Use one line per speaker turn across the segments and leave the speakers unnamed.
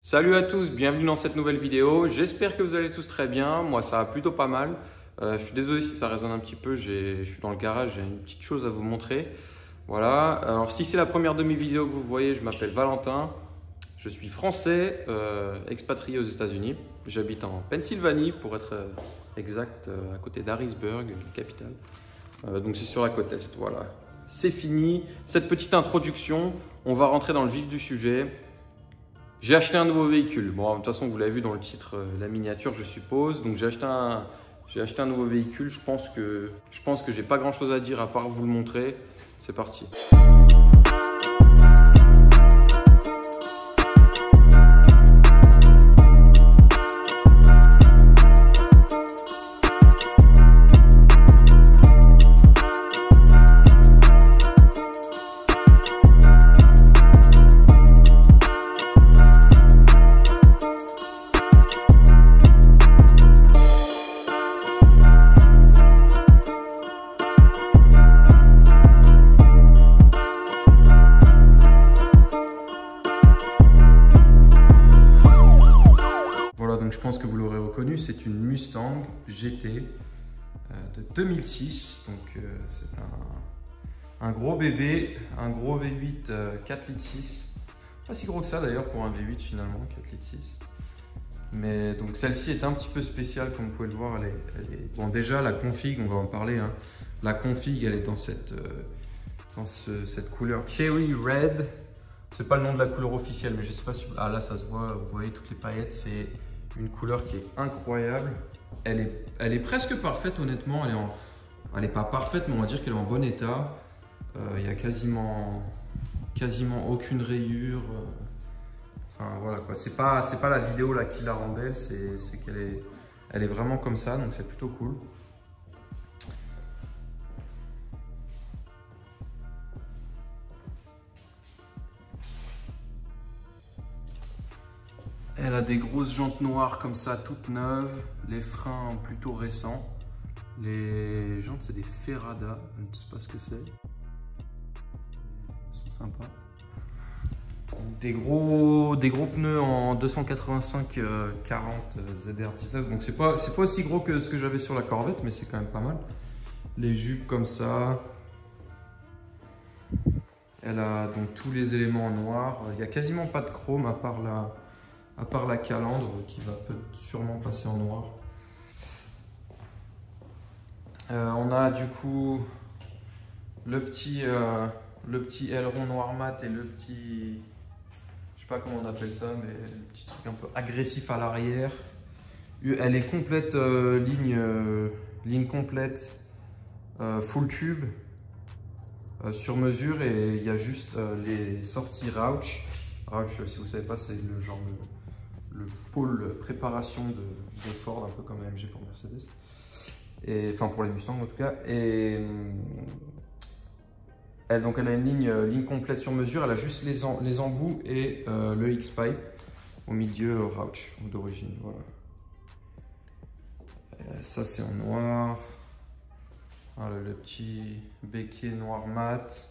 Salut à tous, bienvenue dans cette nouvelle vidéo. J'espère que vous allez tous très bien. Moi, ça va plutôt pas mal. Je suis désolé si ça résonne un petit peu. Je suis dans le garage, j'ai une petite chose à vous montrer. Voilà. Alors, si c'est la première de mes vidéos que vous voyez, je m'appelle Valentin. Je suis français, expatrié aux États-Unis. J'habite en Pennsylvanie, pour être exact, à côté d'Harrisburg, la capitale. Donc, c'est sur la côte est. Voilà. C'est fini. Cette petite introduction, on va rentrer dans le vif du sujet. J'ai acheté un nouveau véhicule. Bon, de toute façon, vous l'avez vu dans le titre, la miniature, je suppose. Donc, j'ai acheté un nouveau véhicule. Je pense que j'ai pas grand chose à dire à part vous le montrer. C'est parti. Donc je pense que vous l'aurez reconnu, c'est une Mustang GT de 2006. Donc c'est un gros bébé, un gros V8 4 litres 6. Pas si gros que ça d'ailleurs pour un V8 finalement, 4 litres 6. Mais donc celle-ci est un petit peu spéciale comme vous pouvez le voir. Elle est... Bon, déjà la config, on va en parler. Hein. La config, elle est dans cette couleur Cherry Red. C'est pas le nom de la couleur officielle, mais je sais pas si... Ah là ça se voit, vous voyez toutes les paillettes, c'est une couleur qui est incroyable. Elle est presque parfaite honnêtement, elle est pas parfaite mais on va dire qu'elle est en bon état. Il y a quasiment aucune rayure. Enfin voilà quoi, c'est pas la vidéo là qui la rend belle, c'est qu'elle est vraiment comme ça, donc c'est plutôt cool. Elle a des grosses jantes noires comme ça, toutes neuves, les freins plutôt récents. Les jantes, c'est des Ferrada, je ne sais pas ce que c'est. Elles sont sympas. Des gros pneus en 285 40 ZR19, donc c'est pas aussi gros que ce que j'avais sur la Corvette, mais c'est quand même pas mal. Les jupes comme ça. Elle a donc tous les éléments en noir. Il n'y a quasiment pas de chrome à part la calandre qui va sûrement passer en noir. On a du coup le petit aileron noir mat et le petit, je sais pas comment on appelle ça, mais le petit truc un peu agressif à l'arrière. Elle est complète, ligne complète, full tube, sur mesure, et il y a juste les sorties Roush. Roush, si vous savez pas, c'est le genre le pôle préparation de Ford, un peu comme AMG pour Mercedes, et enfin pour les Mustangs en tout cas. Et donc elle a une ligne complète sur mesure. Elle a juste les embouts et le X-pipe au milieu Roush d'origine. Voilà. Ça c'est en noir. Voilà, le petit béquet noir mat.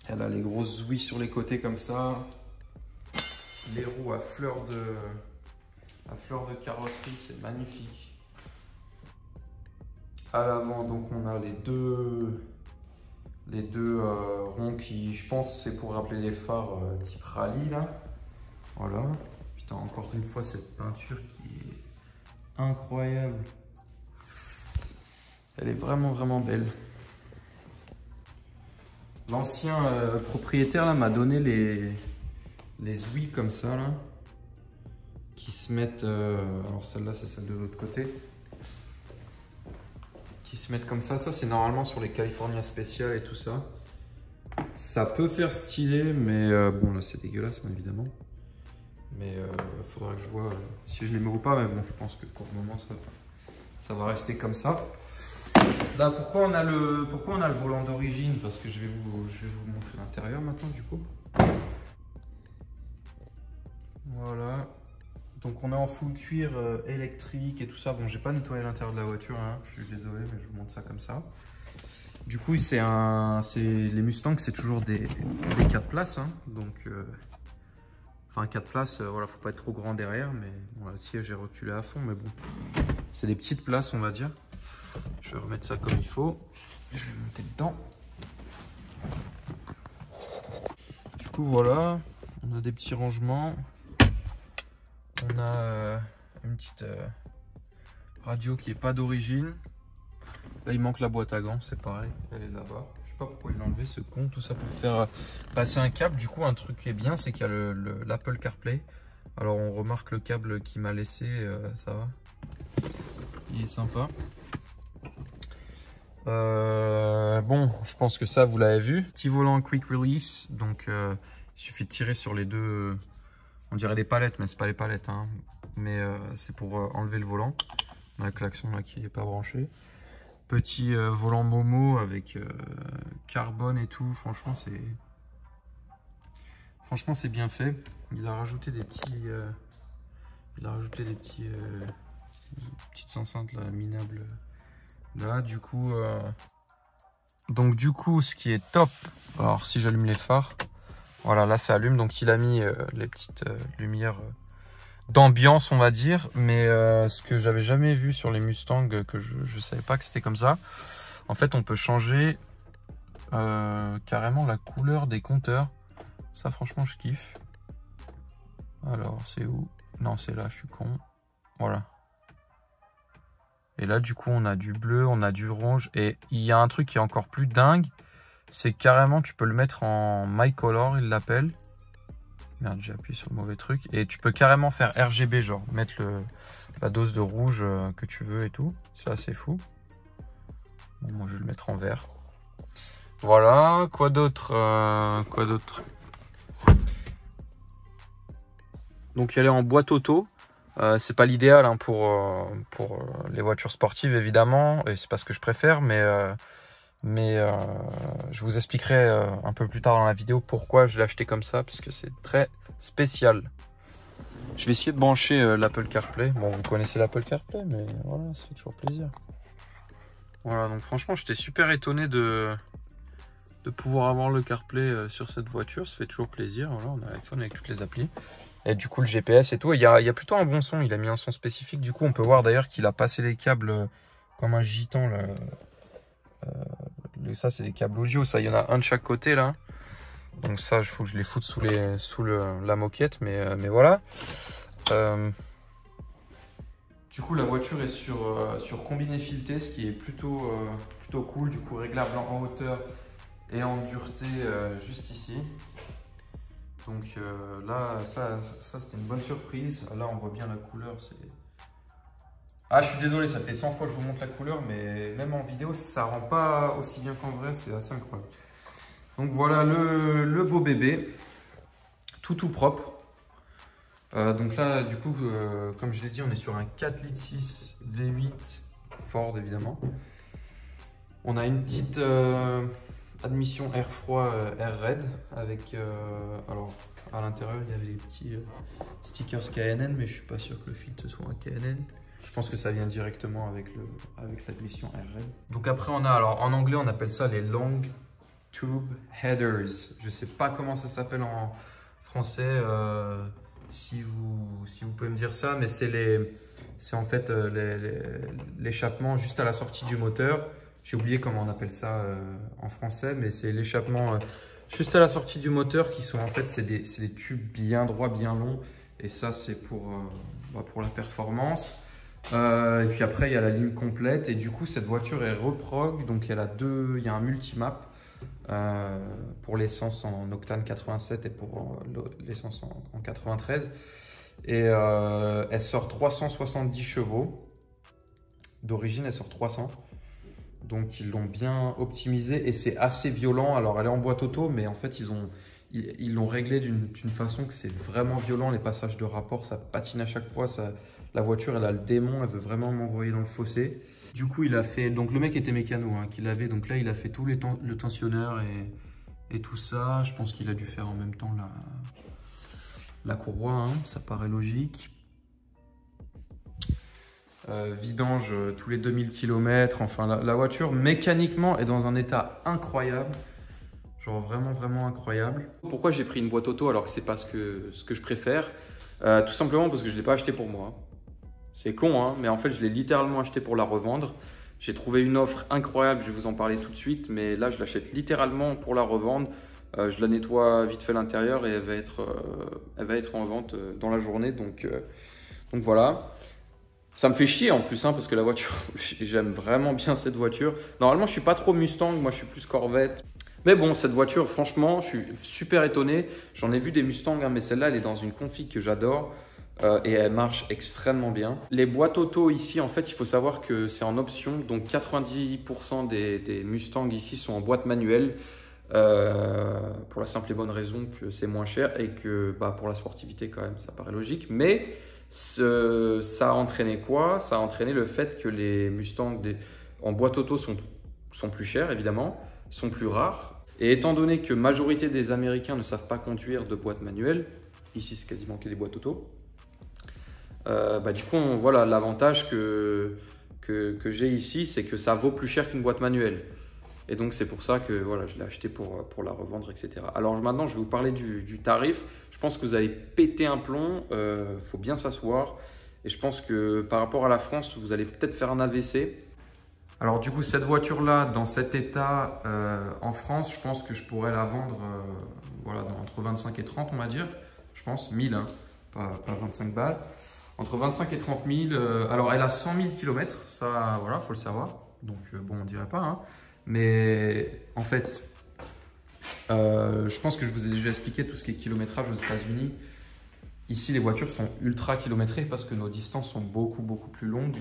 Elle a les grosses ouïes sur les côtés comme ça. Les roues à fleur de carrosserie, c'est magnifique. À l'avant, donc on a les deux ronds qui, je pense, c'est pour rappeler les phares type rallye là. Voilà. Putain, encore une fois cette peinture qui est incroyable. Elle est vraiment belle. L'ancien propriétaire là m'a donné les ouïes comme ça là, qui se mettent, alors celle-là c'est celle de l'autre côté, qui se mettent comme ça c'est normalement sur les California Special et tout ça. Ça peut faire stylé, mais bon là c'est dégueulasse hein, évidemment, mais faudra que je vois si je les mets ou pas, mais bon je pense que pour le moment ça va rester comme ça. Là, pourquoi on a le volant d'origine? Parce que je vais vous montrer l'intérieur maintenant du coup. Voilà, donc on est en full cuir électrique et tout ça. Bon, j'ai pas nettoyé l'intérieur de la voiture, hein. Je suis désolé, mais je vous montre ça comme ça. Du coup, les Mustangs, c'est toujours des 4 places. Hein. Donc, enfin, 4 places, voilà, faut pas être trop grand derrière. Mais voilà, le siège est reculé à fond. Mais bon, c'est des petites places, on va dire. Je vais remettre ça comme il faut. Je vais monter dedans. Du coup, voilà, on a des petits rangements. On a une petite radio qui est pas d'origine. Là, il manque la boîte à gants, c'est pareil. Elle est là-bas. Je sais pas pourquoi il a enlevé ce con, tout ça pour faire passer un câble. Du coup, un truc qui est bien, c'est qu'il y a l'Apple CarPlay. Alors, on remarque le câble qu'il m'a laissé, ça va. Il est sympa. Bon, je pense que ça, vous l'avez vu. Petit volant quick release, donc il suffit de tirer sur les deux, on dirait des palettes, mais c'est pas les palettes, hein. Mais c'est pour enlever le volant. On a le klaxon là qui n'est pas branché. Petit volant Momo avec carbone et tout, franchement c'est bien fait. Il a rajouté des petits, petites enceintes là, minables. Là, du coup, ce qui est top, alors si j'allume les phares, voilà, là ça allume, donc il a mis les petites lumières d'ambiance, on va dire, mais ce que j'avais jamais vu sur les Mustangs, que je savais pas que c'était comme ça, en fait on peut changer carrément la couleur des compteurs. Ça franchement je kiffe. Alors c'est où? Non, c'est là, je suis con. Voilà. Et là, du coup, on a du bleu, on a du orange. Et il y a un truc qui est encore plus dingue. C'est carrément, tu peux le mettre en My Color, il l'appelle. Merde, j'ai appuyé sur le mauvais truc. Et tu peux carrément faire RGB, genre mettre la dose de rouge que tu veux et tout. Ça, c'est fou. Bon, moi, je vais le mettre en vert. Voilà. Quoi d'autre? Donc, il y a en boîte auto. C'est pas l'idéal hein, pour les voitures sportives évidemment, et c'est pas ce que je préfère, mais je vous expliquerai un peu plus tard dans la vidéo pourquoi je l'ai acheté comme ça, parce que c'est très spécial. Je vais essayer de brancher l'Apple CarPlay. Bon, vous connaissez l'Apple CarPlay, mais voilà, ça fait toujours plaisir. Voilà, donc franchement, j'étais super étonné de pouvoir avoir le CarPlay sur cette voiture. Ça fait toujours plaisir. Voilà, on a l'iPhone avec toutes les applis. Et du coup, le GPS et tout. Il y a plutôt un bon son. Il a mis un son spécifique. Du coup, on peut voir d'ailleurs qu'il a passé les câbles comme un gitan. Là. Ça, c'est des câbles audio. Ça, il y en a un de chaque côté là. Donc ça, il faut que je les foute sous la moquette. Mais voilà. Du coup, la voiture est sur combiné fileté, ce qui est plutôt cool. Du coup, réglable en hauteur et en dureté juste ici. Donc là, ça c'était une bonne surprise. Là, on voit bien la couleur. Ah, je suis désolé, ça fait 100 fois que je vous montre la couleur, mais même en vidéo, ça rend pas aussi bien qu'en vrai. C'est assez incroyable. Donc voilà le beau bébé, tout propre. Donc là, du coup, comme je l'ai dit, on est sur un 4,6 litres V8 Ford, évidemment. On a une petite admission air froid, air raid, avec, alors à l'intérieur, il y avait des petits stickers KNN, mais je suis pas sûr que le filtre soit un KNN. Je pense que ça vient directement avec l'admission air raid. Donc après, on a, alors en anglais, on appelle ça les long tube headers. Je sais pas comment ça s'appelle en français. Si vous pouvez me dire ça, mais c'est en fait l'échappement juste à la sortie du moteur. J'ai oublié comment on appelle ça en français, mais c'est l'échappement juste à la sortie du moteur qui sont en fait, c'est des tubes bien droits, bien longs. Et ça, c'est pour la performance. Et puis après, il y a la ligne complète. Et du coup, cette voiture est reprog. Donc, il y a un multimap. Pour l'essence en octane 87 et pour l'essence en 93, et elle sort 370 chevaux d'origine, elle sort 300, donc ils l'ont bien optimisé et c'est assez violent. Alors elle est en boîte auto, mais en fait ils l'ont réglé d'une façon que c'est vraiment violent. Les passages de rapport, ça patine à chaque fois, la voiture elle a le démon, elle veut vraiment m'envoyer dans le fossé. Du coup, il a fait. Donc, le mec était mécano, hein, qu'il avait. Donc là, il a fait tout le tensionneur et tout ça. Je pense qu'il a dû faire en même temps la courroie. Hein, ça paraît logique. vidange tous les 2000 km. Enfin, la voiture mécaniquement est dans un état incroyable. Genre vraiment, vraiment incroyable. Pourquoi j'ai pris une boîte auto alors que c'est pas ce que je préfère? Tout simplement parce que je ne l'ai pas acheté pour moi. C'est con, hein, mais en fait, je l'ai littéralement acheté pour la revendre. J'ai trouvé une offre incroyable, je vais vous en parler tout de suite, mais là, je l'achète littéralement pour la revendre. Je la nettoie vite fait l'intérieur et elle va être en vente dans la journée. Donc voilà. Ça me fait chier en plus, hein, parce que la voiture, j'aime vraiment bien cette voiture. Normalement, je suis pas trop Mustang, moi je suis plus Corvette. Mais bon, cette voiture, franchement, je suis super étonné. J'en ai vu des Mustangs, hein, mais celle-là, elle est dans une config que j'adore. Et elle marche extrêmement bien. Les boîtes auto ici, en fait, il faut savoir que c'est en option. Donc 90% des Mustangs ici sont en boîte manuelle. Pour la simple et bonne raison que c'est moins cher et que pour la sportivité quand même, ça paraît logique. Mais ça a entraîné quoi? Ça a entraîné le fait que les Mustangs en boîte auto sont plus chers, évidemment, sont plus rares. Et étant donné que majorité des Américains ne savent pas conduire de boîte manuelle, ici c'est quasiment que des boîtes auto, du coup, voilà, l'avantage que j'ai ici, c'est que ça vaut plus cher qu'une boîte manuelle. Et donc, c'est pour ça que voilà, je l'ai acheté pour la revendre, etc. Alors maintenant, je vais vous parler du tarif. Je pense que vous allez péter un plomb. Faut bien s'asseoir. Et je pense que par rapport à la France, vous allez peut-être faire un AVC. Alors du coup, cette voiture-là, dans cet état en France, je pense que je pourrais la vendre voilà, entre 25 et 30, on va dire. Je pense 1000, hein, pas 25 balles. Entre 25 et 30 000. Alors, elle a 100 000 km, ça, voilà, faut le savoir. Donc, bon, on dirait pas, hein. Mais en fait, je pense que je vous ai déjà expliqué tout ce qui est kilométrage aux États-Unis. Ici, les voitures sont ultra kilométrées parce que nos distances sont beaucoup, beaucoup plus longues.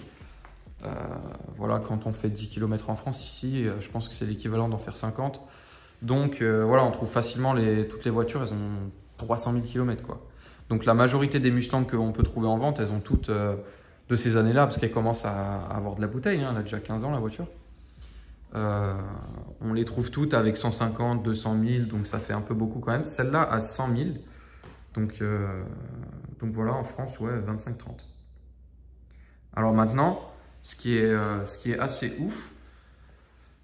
Voilà, quand on fait 10 km en France, ici, je pense que c'est l'équivalent d'en faire 50. Donc, voilà, on trouve facilement toutes les voitures, elles ont 300 000 km, quoi. Donc la majorité des Mustangs qu'on peut trouver en vente, elles ont toutes de ces années-là, parce qu'elles commencent à avoir de la bouteille, hein. Elle a déjà 15 ans la voiture. On les trouve toutes avec 150, 200 000, donc ça fait un peu beaucoup quand même. Celle-là a 100 000, donc voilà, en France, ouais, 25-30. Alors maintenant, ce qui est assez ouf,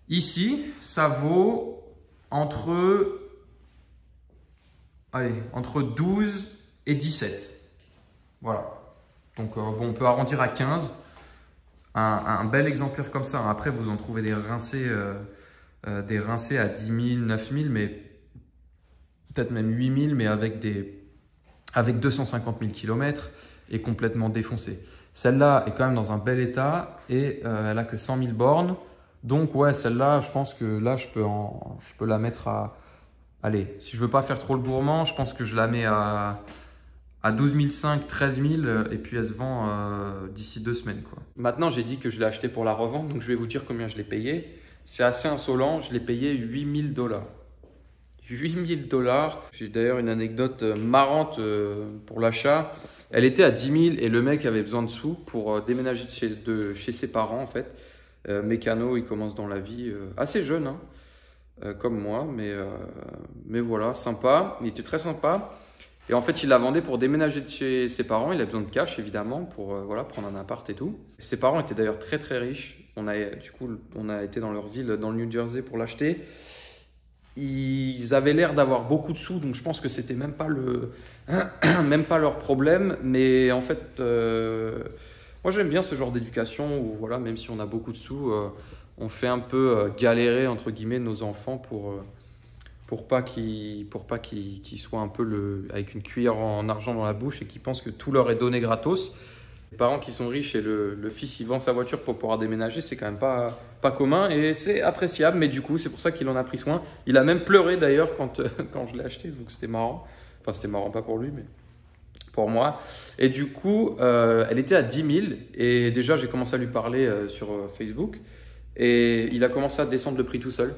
ici, ça vaut entre 12 et 17. Voilà. Donc, bon, on peut arrondir à 15. Un bel exemplaire comme ça. Après, vous en trouvez des rincés à 10 000, 9 000, mais peut-être même 8 000, mais avec 250 000 km et complètement défoncé. Celle-là est quand même dans un bel état et elle a que 100 000 bornes. Donc, ouais, celle-là, je pense que là, je peux la mettre à... Allez, si je veux pas faire trop le gourmand, je pense que je la mets à 12 500, 13 000 et puis elle se vend d'ici 2 semaines, quoi. Maintenant, j'ai dit que je l'ai acheté pour la revente, donc je vais vous dire combien je l'ai payé. C'est assez insolent, je l'ai payé 8 000 $. 8 000 $. J'ai d'ailleurs une anecdote marrante pour l'achat. Elle était à 10 000 et le mec avait besoin de sous pour déménager de chez ses parents, en fait. Mécano, il commence dans la vie assez jeune, hein, comme moi, mais voilà, sympa. Il était très sympa. Et en fait, il la vendait pour déménager de chez ses parents. Il a besoin de cash, évidemment, pour voilà, prendre un appart et tout. Ses parents étaient d'ailleurs très, très riches. On a été dans leur ville, dans le New Jersey, pour l'acheter. Ils avaient l'air d'avoir beaucoup de sous, donc je pense que c'était même pas même pas leur problème. Mais en fait, moi, j'aime bien ce genre d'éducation où, voilà, même si on a beaucoup de sous, on fait un peu galérer, entre guillemets, nos enfants pour pas qu'ils soient un peu avec une cuillère en argent dans la bouche et qu'ils pensent que tout leur est donné gratos. Les parents qui sont riches et le fils il vend sa voiture pour pouvoir déménager, c'est quand même pas commun et c'est appréciable, mais du coup c'est pour ça qu'il en a pris soin. Il a même pleuré d'ailleurs quand je l'ai acheté, donc c'était marrant. Enfin c'était marrant pas pour lui, mais pour moi. Et du coup, elle était à 10 000 et déjà j'ai commencé à lui parler sur Facebook et il a commencé à descendre le prix tout seul.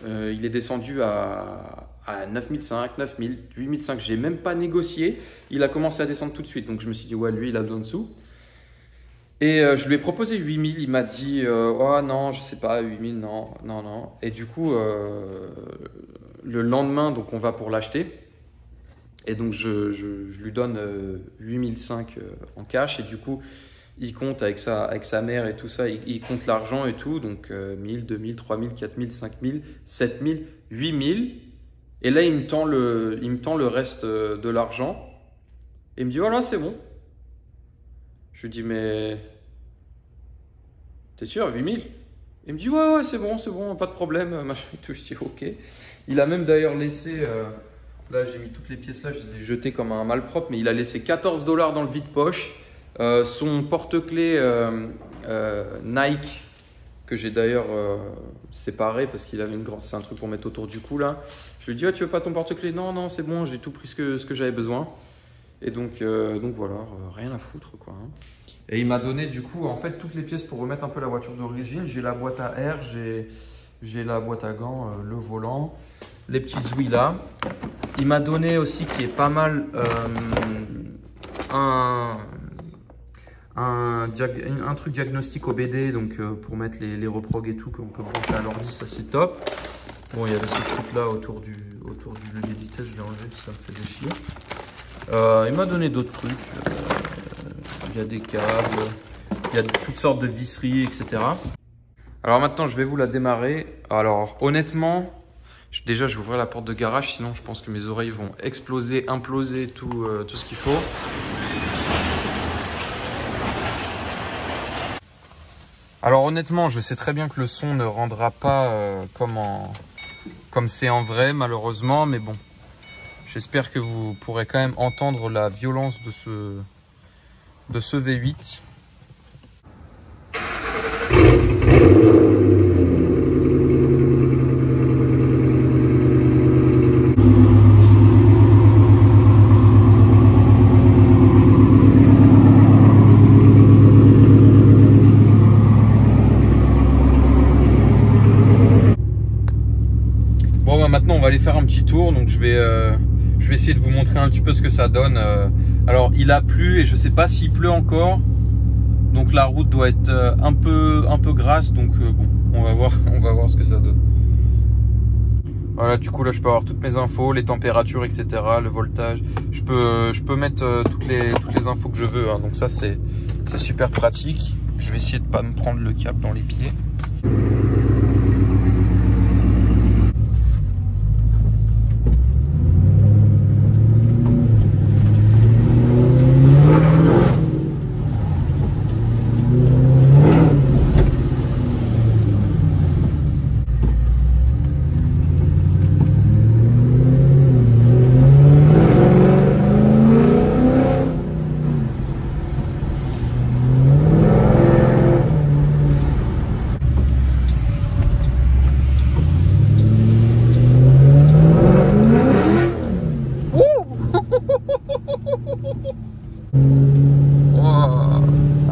Il est descendu à 9 500, 9 000, 8 500. J'ai même pas négocié. Il a commencé à descendre tout de suite. Donc je me suis dit, ouais, lui, il a besoin de sous. Et je lui ai proposé 8 000. Il m'a dit, oh non, je sais pas, 8 000, non, non, non. Et du coup, le lendemain, donc on va pour l'acheter. Et donc je lui donne 8 500 en cash. Et du coup, il compte avec sa mère et tout ça, il compte l'argent et tout, donc 1000, 2000, 3000, 4000, 5000, 7000, 8000. Et là, il me tend le reste de l'argent. Et il me dit, voilà, c'est bon. Je lui dis, mais t'es sûr, 8000? Il me dit, ouais, c'est bon, pas de problème, machin et tout. Je dis, ok. Il a même d'ailleurs laissé, là, j'ai mis toutes les pièces là, je les ai jetées comme un malpropre, mais il a laissé 14 $ dans le vide-poche. Son porte-clés Nike, que j'ai d'ailleurs séparé parce qu'il avait c'est un truc pour mettre autour du cou là. Je lui ai dit, ah, tu veux pas ton porte-clés? Non, c'est bon, j'ai tout pris ce que j'avais besoin. Et donc voilà, rien à foutre quoi. Hein. Et il m'a donné du coup en fait toutes les pièces pour remettre un peu la voiture d'origine. J'ai la boîte à air, j'ai la boîte à gants, le volant, les petits ouïes là. Il m'a donné aussi, qui est pas mal, un truc diagnostic OBD, donc pour mettre les reprog et tout, qu'on peut brancher à l'ordi, ça c'est top. Bon, il y avait ces trucs là autour du levier de vitesse, je l'ai enlevé, ça me faisait chier. Il m'a donné d'autres trucs, il y a des câbles, il y a toutes sortes de visseries, etc. Alors maintenant, je vais vous la démarrer. Alors honnêtement, déjà je vais ouvrir la porte de garage, sinon je pense que mes oreilles vont exploser, imploser, tout ce qu'il faut. Alors honnêtement, je sais très bien que le son ne rendra pas comme c'est en vrai, malheureusement, mais bon. J'espère que vous pourrez quand même entendre la violence de ce V8. Bon, bah maintenant on va aller faire un petit tour, donc je vais essayer de vous montrer un petit peu ce que ça donne. Alors il a plu et je sais pas s'il pleut encore, donc la route doit être un peu grasse, donc bon, on va voir ce que ça donne. Voilà, du coup là je peux avoir toutes mes infos, les températures, etc., le voltage. Je peux mettre toutes les infos que je veux, hein. Donc ça c'est super pratique. Je vais essayer de pas me prendre le câble dans les pieds.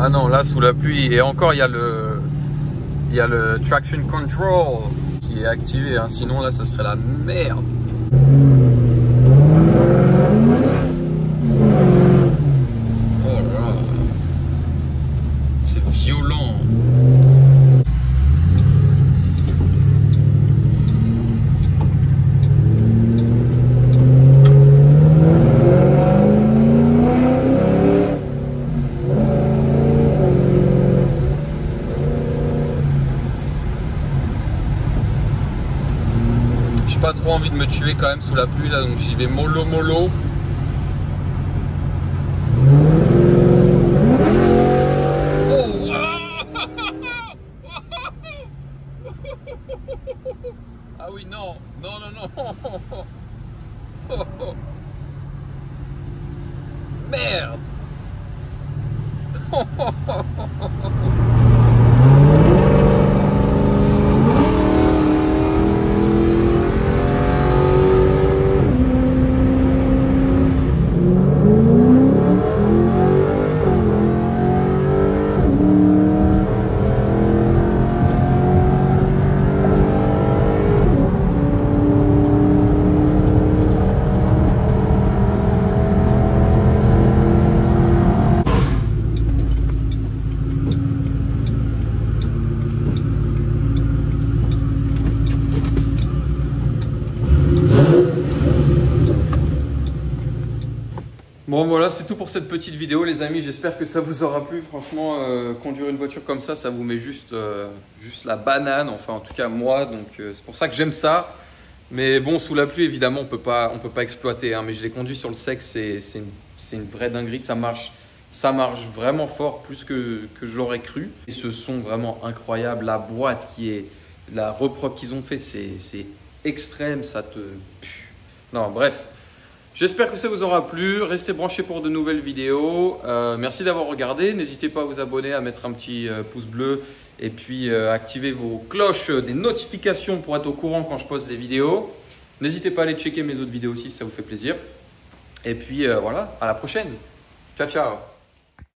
Ah non, là sous la pluie, et encore il y a le traction control qui est activé, hein. Sinon là ça serait la merde. Oh là là, c'est violent. Pas trop envie de me tuer quand même sous la pluie là, donc j'y vais mollo. Oh. Ah oui, non. Merde. Bon voilà, c'est tout pour cette petite vidéo les amis, j'espère que ça vous aura plu. Franchement, conduire une voiture comme ça vous met juste la banane, enfin en tout cas moi, donc c'est pour ça que j'aime ça. Mais bon, sous la pluie évidemment on peut pas exploiter, hein, mais je l'ai conduit sur le sec, c'est une vraie dinguerie, ça marche vraiment fort, plus que je l'aurais cru. Et ce son vraiment incroyable, la boîte la reprop qu'ils ont fait, c'est extrême, ça te... Non bref. J'espère que ça vous aura plu. Restez branchés pour de nouvelles vidéos. Merci d'avoir regardé. N'hésitez pas à vous abonner, à mettre un petit pouce bleu et puis activer vos cloches des notifications pour être au courant quand je poste des vidéos. N'hésitez pas à aller checker mes autres vidéos aussi si ça vous fait plaisir. Et puis voilà, à la prochaine. Ciao, ciao.